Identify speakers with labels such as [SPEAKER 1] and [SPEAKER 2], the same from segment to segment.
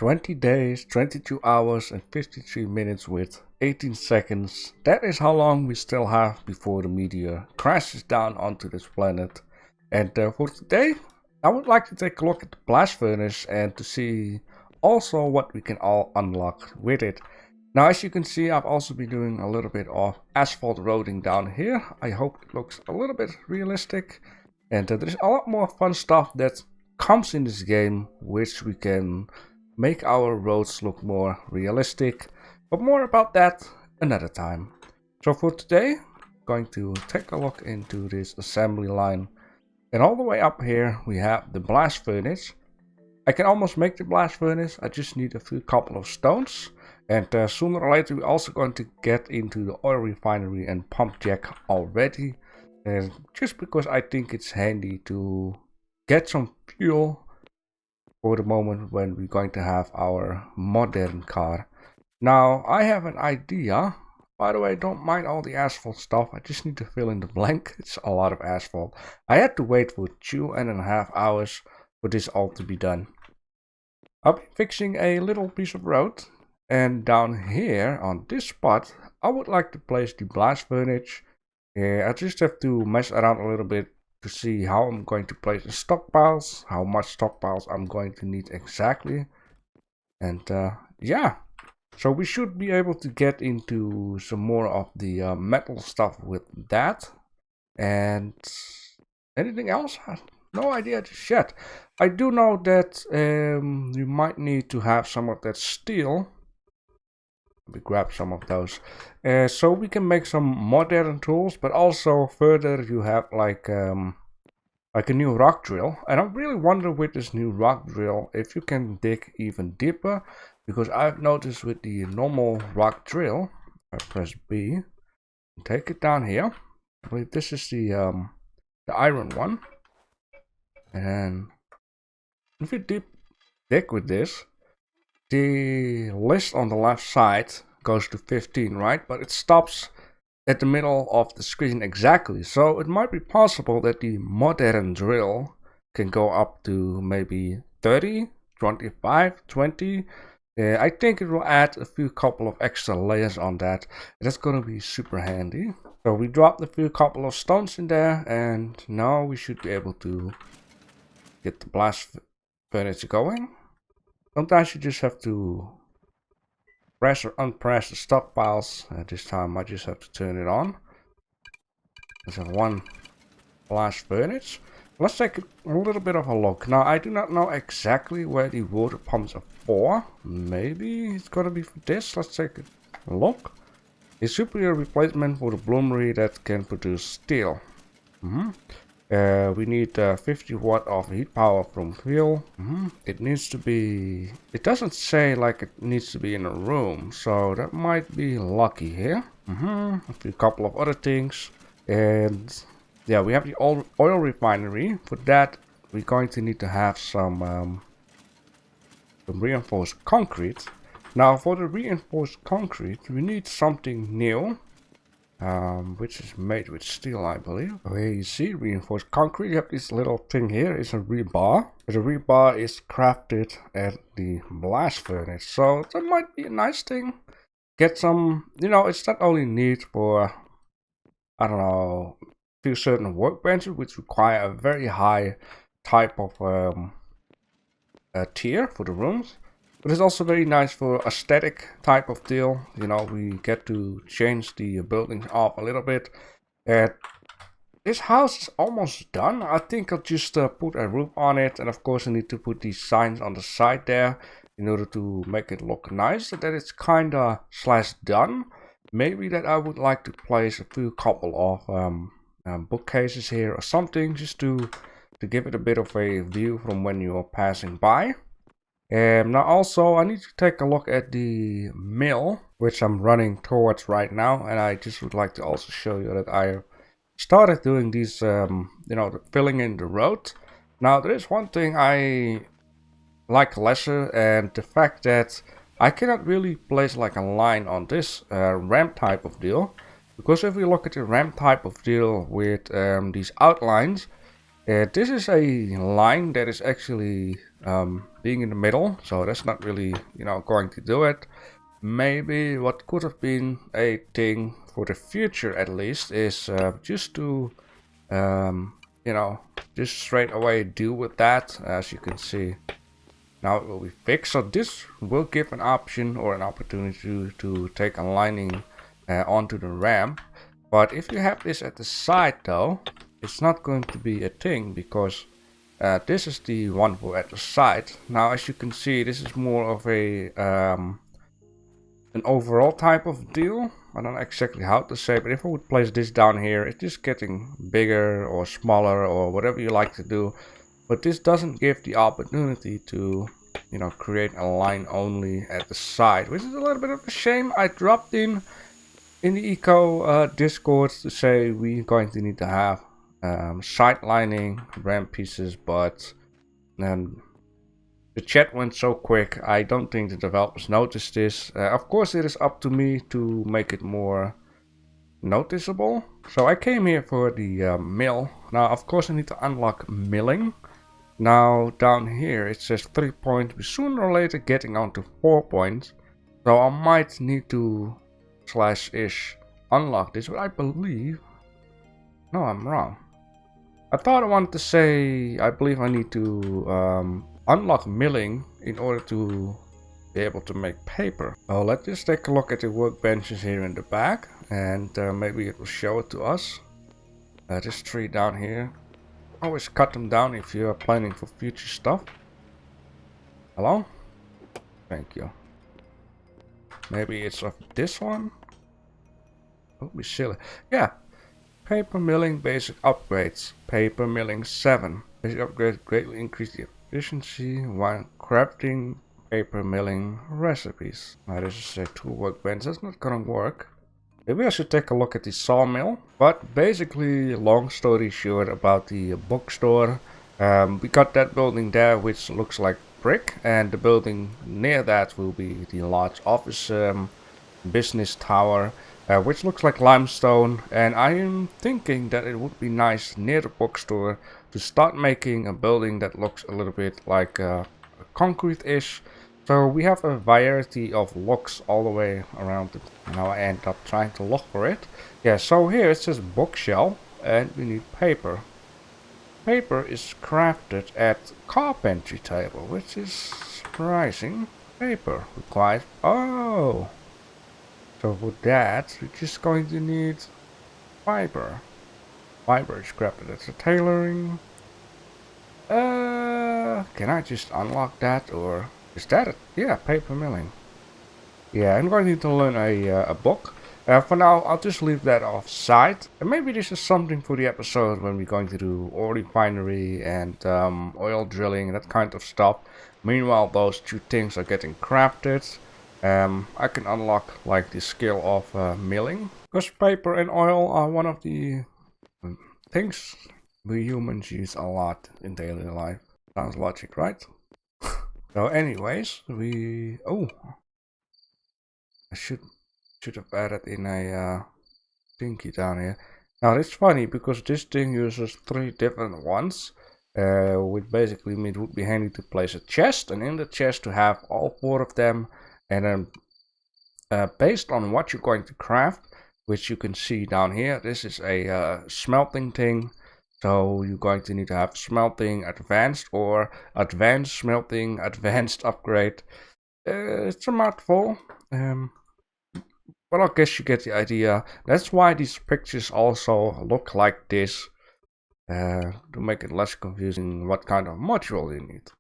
[SPEAKER 1] 20 days, 22 hours and 53 minutes with 18 seconds. That is how long we still have before the meteor crashes down onto this planet. And for today, I would like to take a look at the blast furnace and to see also what we can all unlock with it. Now, as you can see, I've also been doing a little bit of asphalt roading down here. I hope it looks a little bit realistic. And there's a lot more fun stuff that comes in this game, which we can make our roads look more realistic. But more about that another time. So for today, I'm going to take a look into this assembly line. And all the way up here, we have the blast furnace. I can almost make the blast furnace. I just need a couple of stones. And sooner or later, we're also going to get into the oil refinery and pump jack already. And just because I think it's handy to get some fuel for the moment when we're going to have our modern car. Now, I have an idea. By the way, don't mind all the asphalt stuff. I just need to fill in the blank. It's a lot of asphalt. I had to wait for 2.5 hours for this all to be done. I'll be fixing a little piece of road. And down here on this spot, I would like to place the blast furnace. I just have to mess around a little bit to see how I'm going to place the stockpiles, how much stockpiles I'm going to need exactly. And yeah, so we should be able to get into some more of the metal stuff with that. And anything else? No idea just yet. I do know that you might need to have some of that steel. We grab some of those so we can make some modern tools, but also further you have like a new rock drill. And I really wonder with this new rock drill if you can dig even deeper, because I've noticed with the normal rock drill, I press B and take it down here. I believe this is the iron one, and if you dig with this, the list on the left side goes to 15, right? But it stops at the middle of the screen exactly. So it might be possible that the modern drill can go up to maybe 30, 25, 20. I think it will add a couple of extra layers on that. That's going to be super handy. So we dropped a couple of stones in there, and now we should be able to get the blast furnace going. Sometimes you just have to press or unpress the stockpiles. This time I just have to turn it on. There's one blast furnace. Let's take a little bit of a look. Now, I do not know exactly where the water pumps are for. Maybe it's gonna be for this. Let's take a look. A superior replacement for the bloomery that can produce steel. We need 50 watt of heat power from fuel. It needs to be... It doesn't say like it needs to be in a room, so that might be lucky here. A couple of other things. And yeah, we have the oil refinery. For that, we're going to need to have some reinforced concrete. Now, for the reinforced concrete, we need something new. Which is made with steel, I believe. Here you see reinforced concrete. You have this little thing here. It's a rebar. The rebar is crafted at the blast furnace, so that might be a nice thing. Get some, it's not only neat for, I don't know, a few certain workbenches which require a very high type of tier for the rooms. But it's also very nice for aesthetic type of deal. We get to change the buildings up a little bit. And this house is almost done. I think I'll just put a roof on it. And of course I need to put these signs on the side there in order to make it look nice. So that it's kinda / done. Maybe that I would like to place a couple of bookcases here or something. Just to give it a bit of a view from when you're passing by. Now also I need to take a look at the mill, which I'm running towards right now, and I just would like to also show you that I started doing these, filling in the road. Now there is one thing I like lesser, and the fact that I cannot really place like a line on this ramp type of deal, because if we look at the ramp type of deal with these outlines, this is a line that is actually being in the middle, so that's not really, going to do it. Maybe what could have been a thing for the future at least is just to, um, just straight away deal with that. As you can see, now it will be fixed. So this will give an option or an opportunity to take a lining onto the ramp. But if you have this at the side though, it's not going to be a thing because this is the one for at the side. Now as you can see, this is more of a an overall type of deal. I don't know exactly how to say, but if I would place this down here, it's just getting bigger or smaller or whatever you like to do. But this doesn't give the opportunity to, create a line only at the side, which is a little bit of a shame. I dropped in the eco discord to say we're going to need to have side lining ramp pieces, but the chat went so quick. I don't think the developers noticed this. Of course, it is up to me to make it more noticeable. So I came here for the mill. Now, of course, I need to unlock milling. Now, down here, it says 3 points. But sooner or later, getting on to 4 points. So I might need to /ish unlock this, but I believe... No, I'm wrong. I thought I wanted to say I believe I need to unlock milling in order to be able to make paper. Well, let's just take a look at the workbenches here in the back, and maybe it will show it to us. This tree down here. Always cut them down if you are planning for future stuff. Hello? Thank you. Maybe it's of this one? Don't be silly. Yeah. Paper milling basic upgrades. Paper milling 7. Basic upgrade greatly increase the efficiency while crafting paper milling recipes. Now this is a tool workbench. That's not gonna work. Maybe I should take a look at the sawmill. But basically, long story short about the bookstore. We got that building there which looks like brick, and the building near that will be the large office business tower. Which looks like limestone, and I am thinking that it would be nice near the bookstore to start making a building that looks a little bit like concrete-ish. So we have a variety of looks all the way around it. Now I end up trying to look for it. Yeah, so here it says bookshelf, and we need paper. Paper is crafted at carpentry table, which is surprising. Paper requires... Oh! So for that, we're just going to need fiber. Fiber is crafted at the tailoring. Can I just unlock that, or is that it? Yeah, paper milling. Yeah, I'm going to need to learn a book. For now, I'll just leave that off side. And maybe this is something for the episode when we're going to do ore refinery and oil drilling, that kind of stuff. Meanwhile, those two things are getting crafted. I can unlock like the skill of milling, because paper and oil are one of the things we humans use a lot in daily life. Sounds logic, right? So anyways, I should have added in a thingy down here. Now it's funny because this thing uses 3 different ones, which basically means it would be handy to place a chest, and in the chest to have all 4 of them. And then based on what you're going to craft, which you can see down here, this is a smelting thing. So you're going to need to have smelting advanced or advanced smelting advanced upgrade. It's a mouthful. But I guess you get the idea. That's why these pictures also look like this. To make it less confusing what kind of module you need.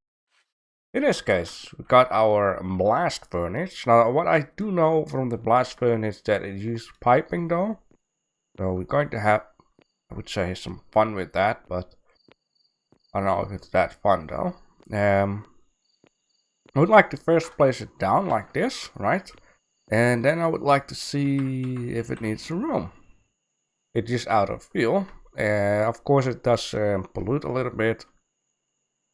[SPEAKER 1] In this case, we got our blast furnace. Now, what I do know from the blast furnace that it uses piping though. So we're going to have, I would say, some fun with that, but I don't know if it's that fun though. I would like to first place it down like this, right? And then I would like to see if it needs some room. It's just out of fuel. Of course, it does pollute a little bit.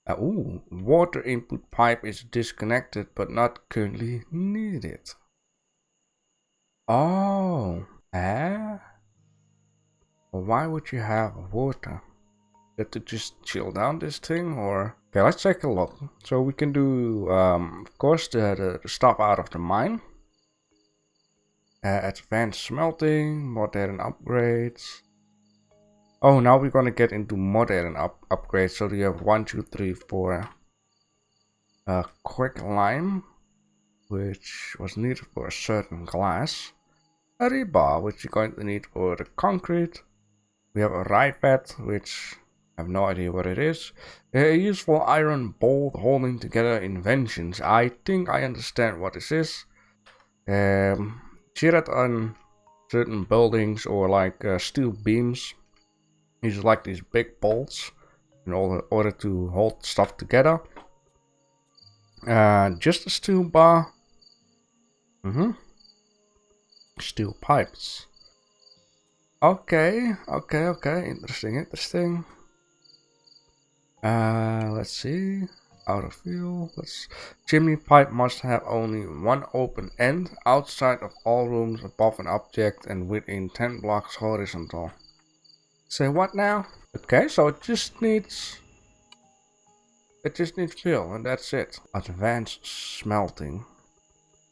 [SPEAKER 1] Water input pipe is disconnected but not currently needed. Oh, well, why would you have water? Get to just chill down this thing, or okay, let's take a look. So we can do, of course, the stuff out of the mine. Advanced smelting, modern upgrades. Oh, now we're gonna get into modern upgrades. So we have 1, 2, 3, 4. Quick lime, which was needed for a certain glass. A rebar, which you're going to need for the concrete. We have a rivet, which I have no idea what it is. A useful iron bolt holding together inventions. I think I understand what this is. See that on certain buildings or like steel beams. These are like these big bolts in order to hold stuff together. Just a steel bar. Steel pipes. Okay. Interesting. Let's see. Out of view. Chimney pipe must have only one open end outside of all rooms above an object and within 10 blocks horizontal. Say what now? Okay, so it just needs fuel and that's it. Advanced smelting.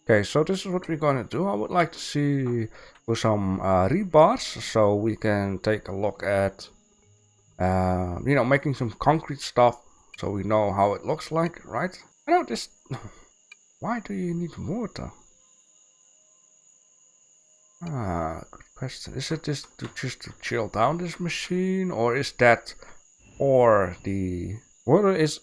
[SPEAKER 1] Okay, so this is what we're gonna do. I would like to see for some rebars, so we can take a look at making some concrete stuff, so we know how it looks like, right? I know this. Why do you need water? Good question. Is it just to chill down this machine, or is that, or the water is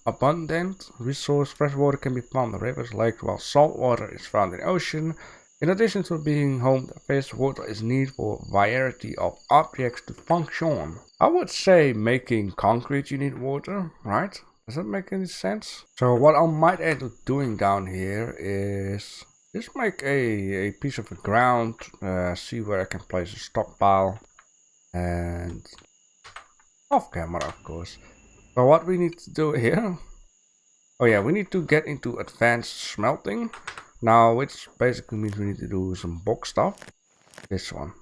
[SPEAKER 1] abundant resource? Fresh water can be found in rivers, lakes, while salt water is found in the ocean. In addition to being home to fish, water is needed for a variety of objects to function. I would say making concrete you need water, right? Does that make any sense? So what I might end up doing down here is just make a piece of the ground, see where I can place a stockpile, and off camera of course. So what we need to do here, oh yeah, we need to get into advanced smelting. Now, which basically means we need to do some box stuff. This one.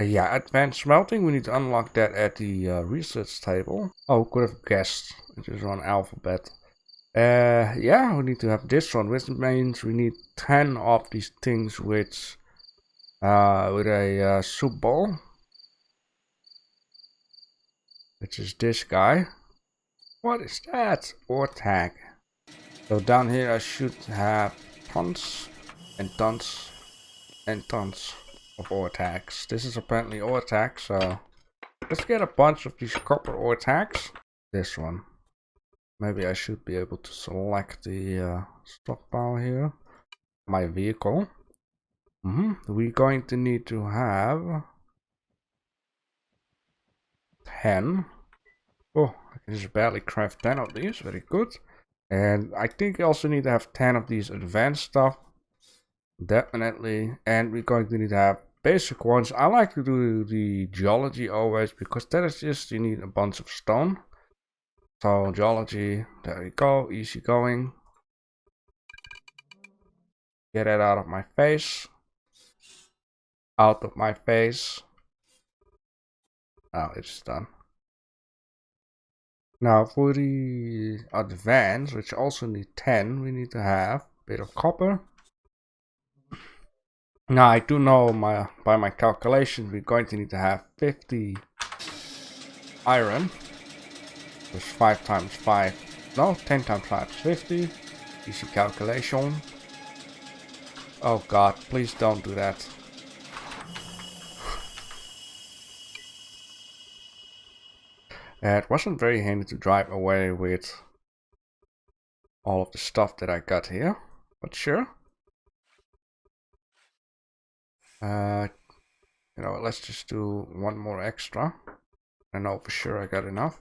[SPEAKER 1] Yeah, advanced smelting, we need to unlock that at the research table. Oh, could have guessed. It is on alphabet. Yeah, we need to have this one, which means we need 10 of these things which with a soup bowl. Which is this guy. What is that? Ore tag. So down here I should have tons and tons and tons of ore tags. This is apparently ore tags, so let's get a bunch of these copper ore tags. This one. Maybe I should be able to select the stockpile here. My vehicle. We're going to need to have 10. Oh, I can just barely craft 10 of these. Very good. And I think I also need to have 10 of these advanced stuff. Definitely. And we're going to need to have basic ones. I like to do the geology always, because that is just, you need a bunch of stone. So geology, there we go, easy going. Get it out of my face. Out of my face. Oh, it's done. Now for the advance, which also need 10, we need to have a bit of copper. Now I do know by my calculation we're going to need to have 50 iron. That's 5 times 5. No, 10 times 5 is 50. Easy calculation. Oh god, please don't do that. It wasn't very handy to drive away with all of the stuff that I got here, but sure. Let's just do one more extra. I know for sure I got enough.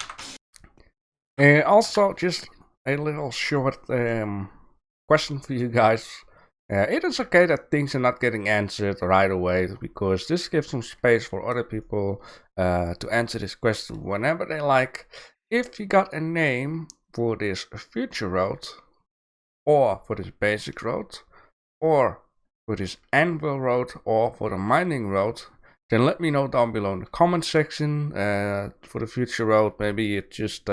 [SPEAKER 1] And also, just a little short question for you guys. It is okay that things are not getting answered right away, because this gives some space for other people to answer this question whenever they like. If you got a name for this future road, or for this basic road, or for this anvil road, or for the mining road, then let me know down below in the comment section. For the future road, maybe it's just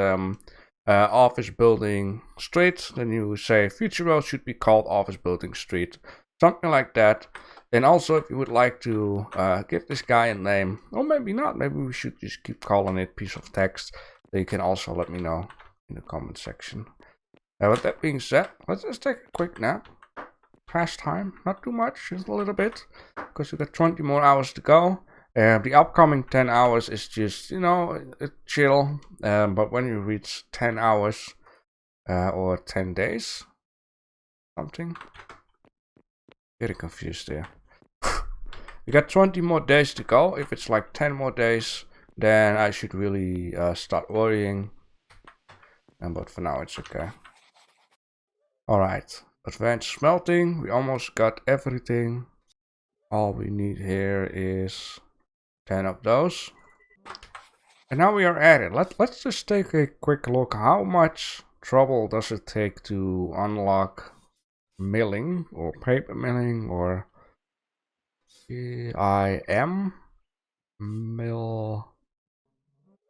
[SPEAKER 1] office building street. Then you say future road should be called office building street, something like that. And also, if you would like to give this guy a name, or maybe not, maybe we should just keep calling it piece of text, then you can also let me know in the comment section. With that being said, let's just take a quick nap. Past time, not too much, just a little bit, because we got 20 more hours to go. The upcoming 10 hours is just, you know, chill. But when you reach 10 hours or 10 days, something, getting confused there. We got 20 more days to go. If it's like 10 more days, then I should really start worrying. But for now, it's okay. Alright, advanced smelting. We almost got everything. All we need here is 10 of those. And now we are at it. Let's just take a quick look. How much trouble does it take to unlock milling or paper milling or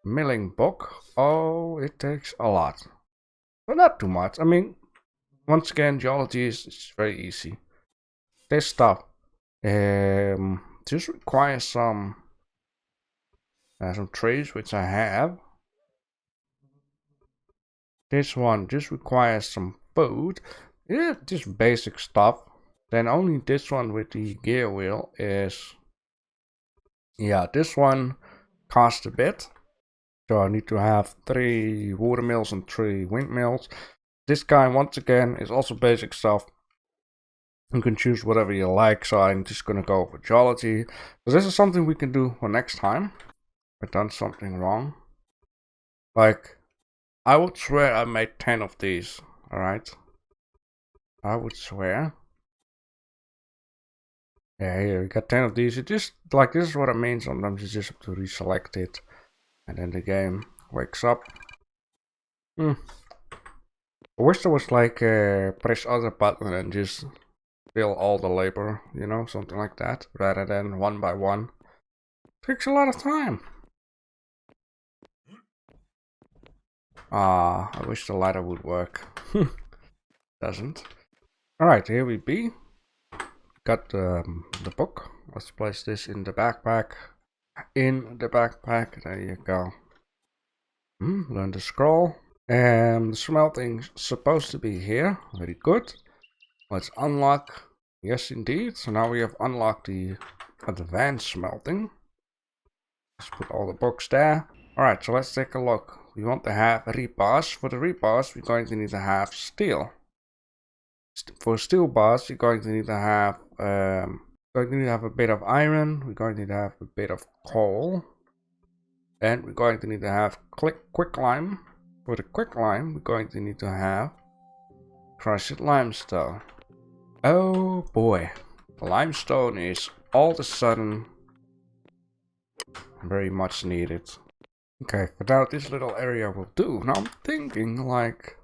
[SPEAKER 1] milling book? Oh, it takes a lot, but not too much. I mean, once again, geology is very easy. This stuff just requires some trees, which I have. This one just requires some food. Yeah, just basic stuff. Then only this one with the gear wheel is, yeah, this one costs a bit. So I need to have 3 water mills and 3 windmills. This guy, once again, is also basic stuff. You can choose whatever you like, so I'm just gonna go for geology. So this is something we can do for next time. I've done something wrong. Like, I would swear I made 10 of these, alright? I would swear. Yeah, here, we got 10 of these. It just, like, this is what I mean. Sometimes you just have to reselect it. And then the game wakes up. I wish there was like press other button and just fill all the labor, you know, something like that, rather than one by one. Takes a lot of time. I wish the ladder would work. Doesn't. Alright, here we be. Got the book. Let's place this in the backpack. There you go. Learn to scroll. And the smelting's supposed to be here. Very good. Let's unlock. Yes, indeed. So now we have unlocked the advanced smelting. Let's put all the books there. Alright, so let's take a look. We want to have repars. For the repars, we're going to need to have steel. For steel bars, you're going to need to have a bit of iron. We're going to need to have a bit of coal, and we're going to need to have quicklime. For the quicklime, we're going to need to have crushed limestone. Oh boy, limestone is all of a sudden very much needed. Okay, for now this little area will do. Now I'm thinking like,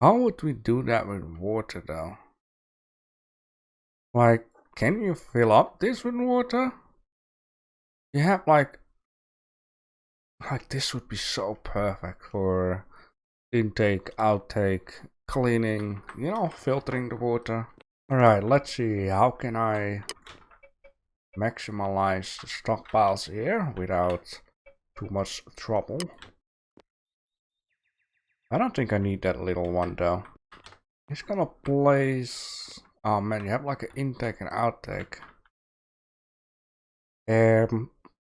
[SPEAKER 1] how would we do that with water though? Like, can you fill up this with water? You have like this would be so perfect for intake, outtake, cleaning, you know, filtering the water. Alright, let's see, how can I maximize the stockpiles here without too much trouble? I don't think I need that little one though. It's gonna place... Oh man, you have like an intake and outtake.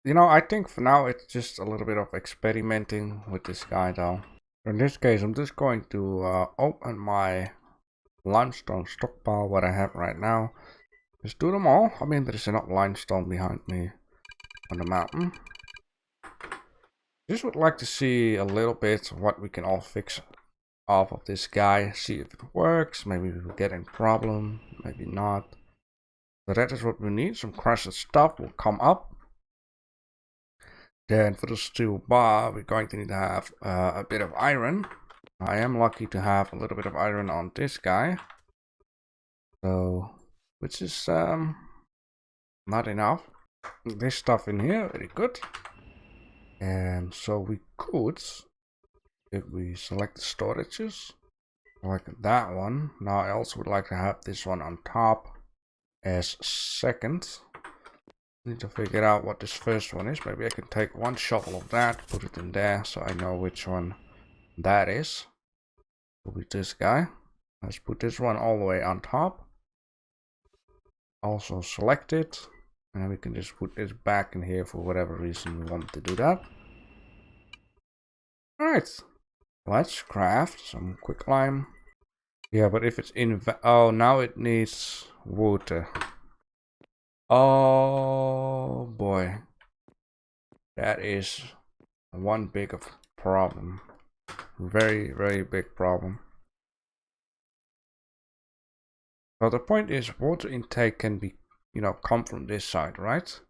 [SPEAKER 1] You know, I think for now it's just a little bit of experimenting with this guy though. In this case, I'm just going to open my limestone stockpile, what I have right now. Just do them all. I mean, there's enough limestone behind me on the mountain. Just would like to see a little bit of what we can all fix off of this guy. See if it works. Maybe we will get in problem. Maybe not. So that is what we need. Some crushed stuff will come up. Then for the steel bar, we're going to need to have a bit of iron. I am lucky to have a little bit of iron on this guy. So which is not enough. This stuff in here, very good. And so we could, if we select the storages, like that one. Now I also would like to have this one on top as second. Need to figure out what this first one is. Maybe I can take one shovel of that, put it in there, so I know which one that is. Will be this guy. Let's put this one all the way on top. Also select it, and then we can just put this back in here for whatever reason we want to do that. Alright, let's craft some quicklime. Yeah, but if it's in... Oh, now it needs water. Oh boy. That is one big of problem. Very, very big problem. So the point is, water intake can be, come from this side, right?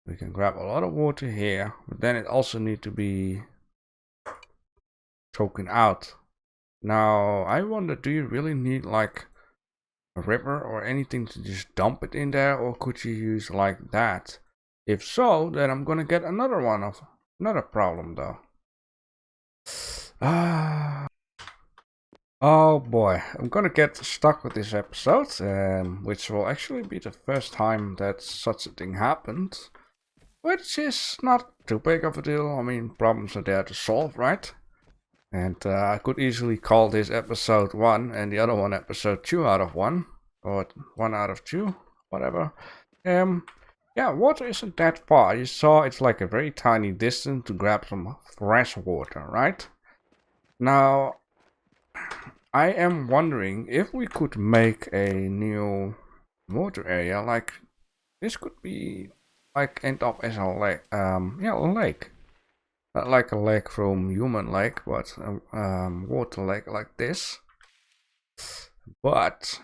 [SPEAKER 1] We can grab a lot of water here, but then it also needs to be taken out. Now, I wonder, do you really need like a river or anything to just dump it in there, or could you use like that? If so, then I'm gonna get another problem though. Oh boy, I'm gonna get stuck with this episode, which will actually be the first time that such a thing happened, which is not too big of a deal. I mean, problems are there to solve, right? And I could easily call this episode 1 and the other one episode 2 out of 1, or 1 out of 2, whatever. Yeah, water isn't that far. You saw it's like a very tiny distance to grab some fresh water, right? Now, I am wondering if we could make a new water area. Like, this could be like end up as a lake. Yeah, a lake. Not like a lake from human lake, but a water lake like this. But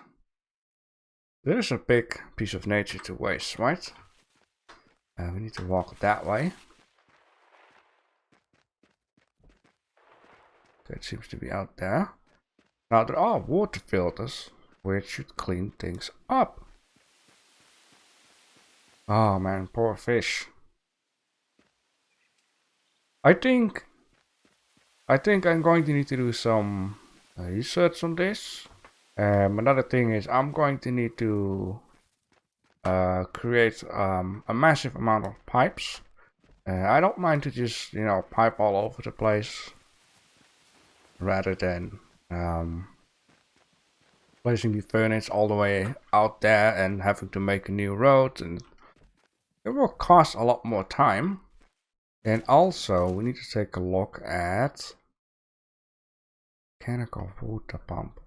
[SPEAKER 1] there's a big piece of nature to waste, right? We need to walk that way. That seems to be out there. Now there are water filters which should clean things up. Oh man, poor fish. I think I'm going to need to do some research on this. Another thing is I'm going to need to create a massive amount of pipes. I don't mind to just, pipe all over the place rather than placing the furnace all the way out there and having to make a new road, and it will cost a lot more time. And also we need to take a look at mechanical water pump.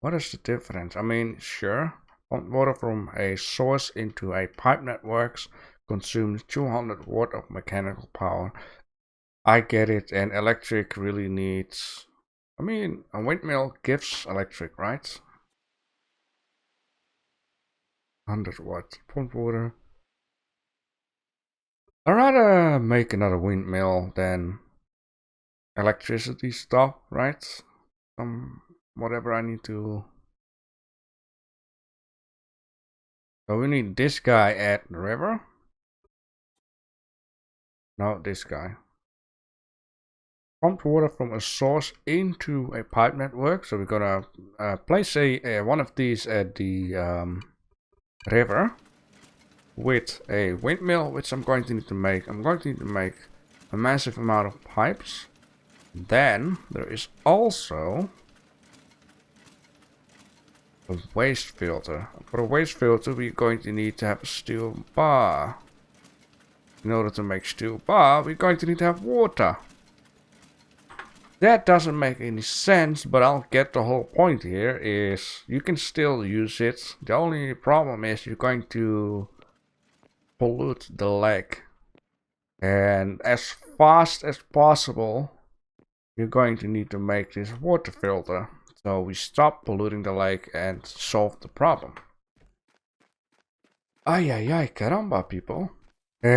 [SPEAKER 1] What is the difference? I mean, sure, pump water from a source into a pipe networks consumes 200 watt of mechanical power. I get it, and electric really needs... I mean, a windmill gives electric, right? 100 watts. Pump water. I'd rather make another windmill than electricity stuff, right? Whatever I need to... So we need this guy at the river. No, this guy. Pump water from a source into a pipe network. So we're gonna place one of these at the river with a windmill, which I'm going to need to make. I'm going to need to make a massive amount of pipes. Then there is also a waste filter. For a waste filter, we're going to need to have a steel bar. In order to make steel bar, we're going to need to have water. That doesn't make any sense, but I'll get the whole point here is you can still use it. The only problem is you're going to pollute the lake. And as fast as possible, you're going to need to make this water filter. So we stop polluting the lake and solve the problem. Ay, ay, ay, caramba, people.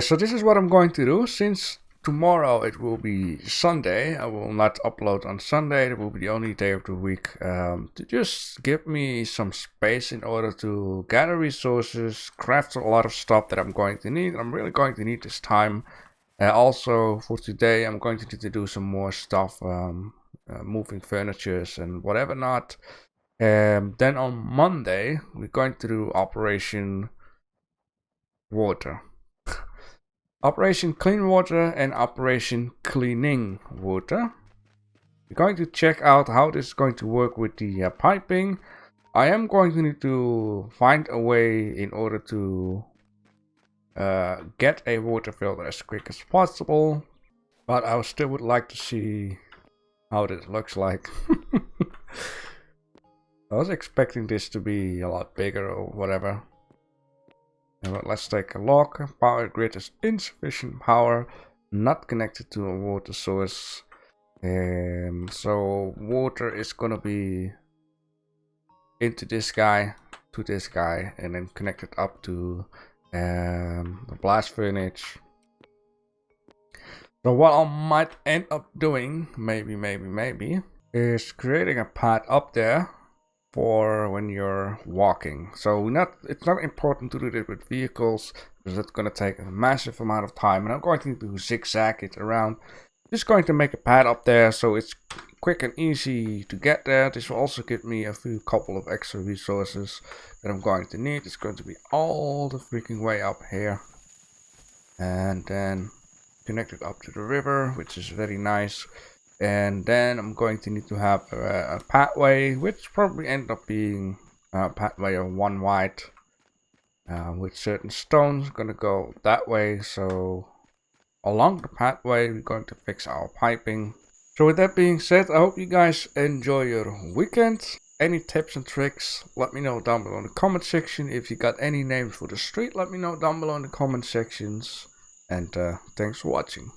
[SPEAKER 1] So this is what I'm going to do. Since tomorrow it will be Sunday. I will not upload on Sunday. It will be the only day of the week to just give me some space in order to gather resources, craft a lot of stuff that I'm going to need. I'm really going to need this time. Also for today I'm going to need to do some more stuff, moving furnitures and whatever not. Then on Monday we're going to do Operation Water. Operation Clean Water and Operation Cleaning Water. We're going to check out how this is going to work with the piping. I am going to need to find a way in order to get a water filter as quick as possible. But I still would like to see how this looks like. I was expecting this to be a lot bigger or whatever. But let's take a look. Power grid is insufficient power, not connected to a water source. So water is gonna be into this guy, to this guy, and then connected up to the blast furnace. So what I might end up doing, maybe, is creating a path up there for when you're walking. So it's not important to do this with vehicles because it's going to take a massive amount of time, and I'm going to need to zigzag it around. Just going to make a path up there so it's quick and easy to get there. This will also give me a couple of extra resources that I'm going to need. It's going to be all the freaking way up here and then connected up to the river, which is very nice. And then I'm going to need to have a pathway, which probably end up being a pathway of 1 wide, with certain stones gonna go that way. So along the pathway we're going to fix our piping. So with that being said, I hope you guys enjoy your weekend. Any tips and tricks, let me know down below in the comment section. If you got any names for the street, let me know down below in the comment sections. And thanks for watching.